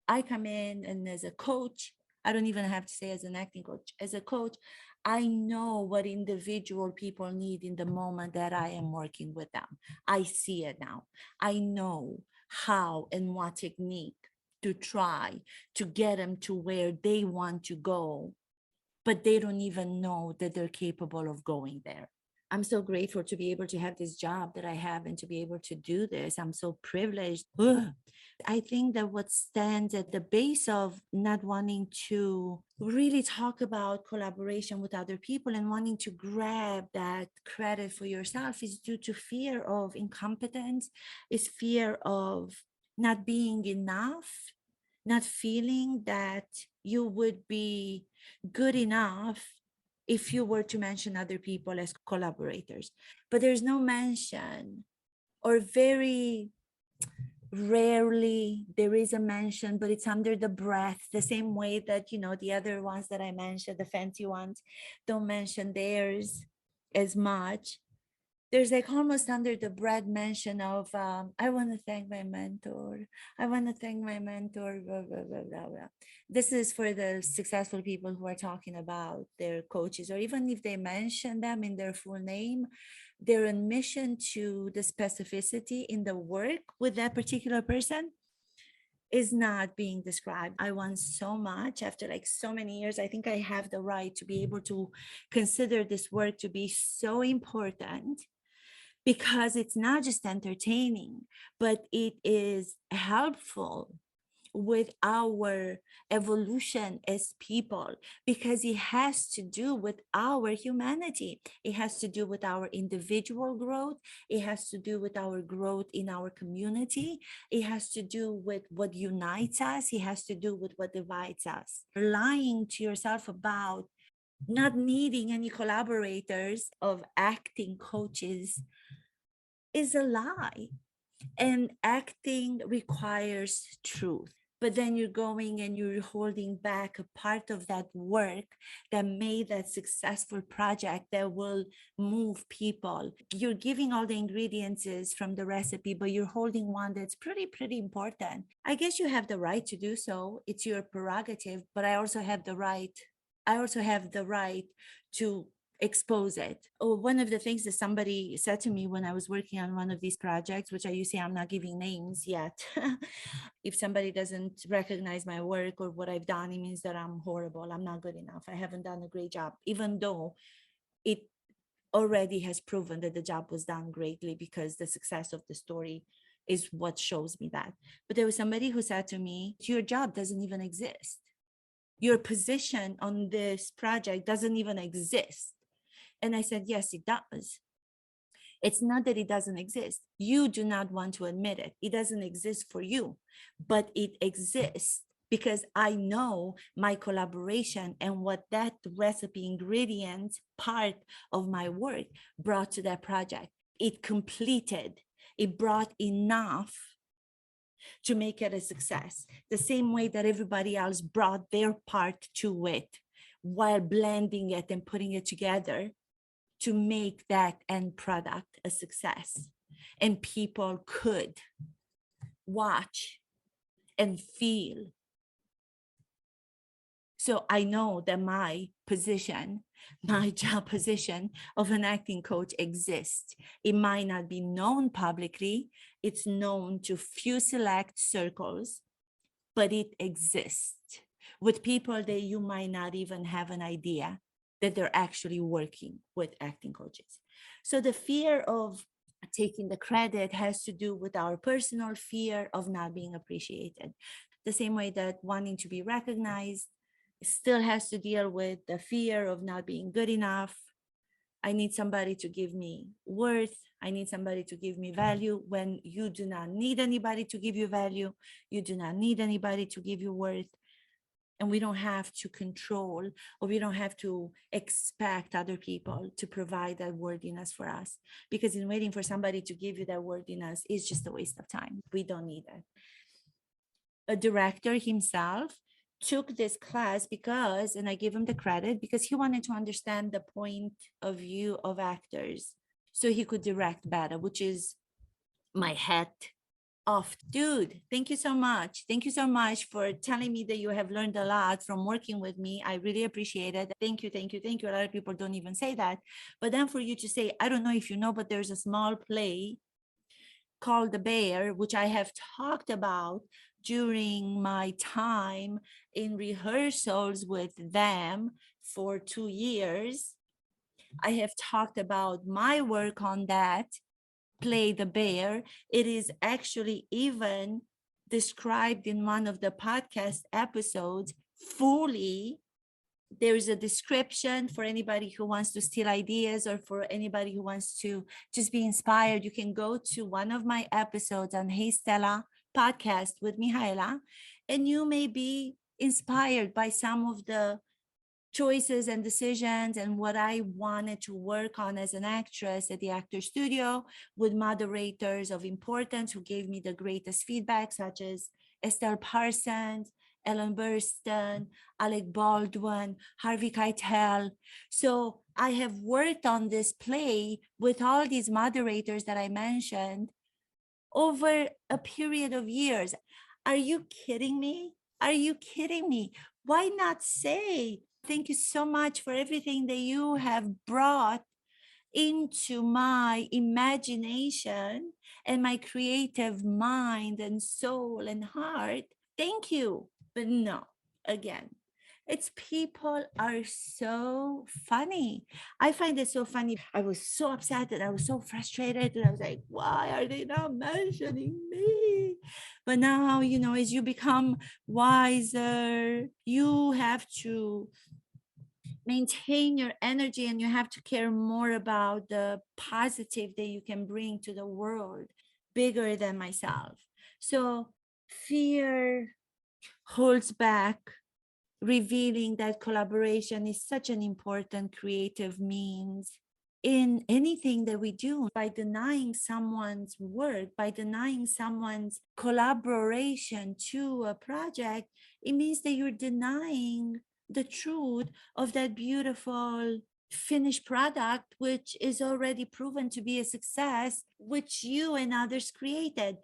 I come in and as a coach, I don't even have to say as an acting coach, as a coach, I know what individual people need in the moment that I am working with them. I see it now. I know how and what technique to try to get them to where they want to go, but they don't even know that they're capable of going there. I'm so grateful to be able to have this job that I have and to be able to do this. I'm so privileged. Ugh. I think that what stands at the base of not wanting to really talk about collaboration with other people and wanting to grab that credit for yourself is due to fear of incompetence, is fear of not being enough, not feeling that you would be good enough if you were to mention other people as collaborators. But there's no mention, or very rarely there is a mention, but it's under the breath, the same way that, the other ones that I mentioned, the fancy ones, don't mention theirs as much. There's like almost under the breath mention of, I want to thank my mentor. I want to thank my mentor. Blah, blah, blah, blah, blah. This is for the successful people who are talking about their coaches, or even if they mention them in their full name, their admission to the specificity in the work with that particular person is not being described. I want so much after like so many years. I think I have the right to be able to consider this work to be so important, because it's not just entertaining, but it is helpful with our evolution as people, because it has to do with our humanity. It has to do with our individual growth. It has to do with our growth in our community. It has to do with what unites us. It has to do with what divides us. Lying to yourself about not needing any collaborators of acting coaches is a lie. And acting requires truth. But then you're going and you're holding back a part of that work that made that successful project that will move people. You're giving all the ingredients from the recipe, but you're holding one that's pretty important. I guess you have the right to do so. It's your prerogative, but I also have the right to expose it. Oh, one of the things that somebody said to me when I was working on one of these projects, which I say I'm not giving names yet. If somebody doesn't recognize my work or what I've done, it means that I'm horrible. I'm not good enough. I haven't done a great job, even though it already has proven that the job was done greatly, because the success of the story is what shows me that. But there was somebody who said to me, your job doesn't even exist. Your position on this project doesn't even exist. And I said, yes, it does. It's not that it doesn't exist. You do not want to admit it. It doesn't exist for you, but it exists because I know my collaboration and what that recipe ingredient part of my work brought to that project. It completed, it brought enough to make it a success, the same way that everybody else brought their part to it while blending it and putting it together to make that end product a success. And people could watch and feel. So I know that my position, my job position of an acting coach exists. It might not be known publicly. It's known to few select circles, but it exists with people that you might not even have an idea that they're actually working with acting coaches. So the fear of taking the credit has to do with our personal fear of not being appreciated. The same way that wanting to be recognized still has to deal with the fear of not being good enough. I need somebody to give me worth. I need somebody to give me value, when you do not need anybody to give you value. You do not need anybody to give you worth. And we don't have to control, or we don't have to expect other people to provide that worthiness for us, because in waiting for somebody to give you that worthiness is just a waste of time. We don't need it. A director himself took this class because, and I give him the credit, because he wanted to understand the point of view of actors so he could direct better, which is my hat off. Dude, thank you so much. Thank you so much for telling me that you have learned a lot from working with me. I really appreciate it. Thank you, thank you, thank you. A lot of people don't even say that. But then for you to say, I don't know if you know, but there's a small play called The Bear, which I have talked about during my time in rehearsals with them for 2 years. I have talked about my work on that play, The Bear. It is actually even described in one of the podcast episodes fully. There's a description for anybody who wants to steal ideas or for anybody who wants to just be inspired. You can go to one of my episodes on Hey Stella podcast with Mihaela, and you may be inspired by some of the choices and decisions and what I wanted to work on as an actress at the Actor Studio with moderators of importance who gave me the greatest feedback, such as Estelle Parsons, Ellen Burstyn, Alec Baldwin, Harvey Keitel. So I have worked on this play with all these moderators that I mentioned over a period of years. Are you kidding me? Are you kidding me? Why not say, thank you so much for everything that you have brought into my imagination and my creative mind and soul and heart? Thank you. But no, again, it's people are so funny. I find it so funny. I was so upset and I was so frustrated and I was like, why are they not mentioning me? But now, as you become wiser, you have to maintain your energy and you have to care more about the positive that you can bring to the world, bigger than myself. So fear holds back, revealing that collaboration is such an important creative means in anything that we do. By denying someone's work, by denying someone's collaboration to a project, it means that you're denying the truth of that beautiful finished product, which is already proven to be a success, which you and others created.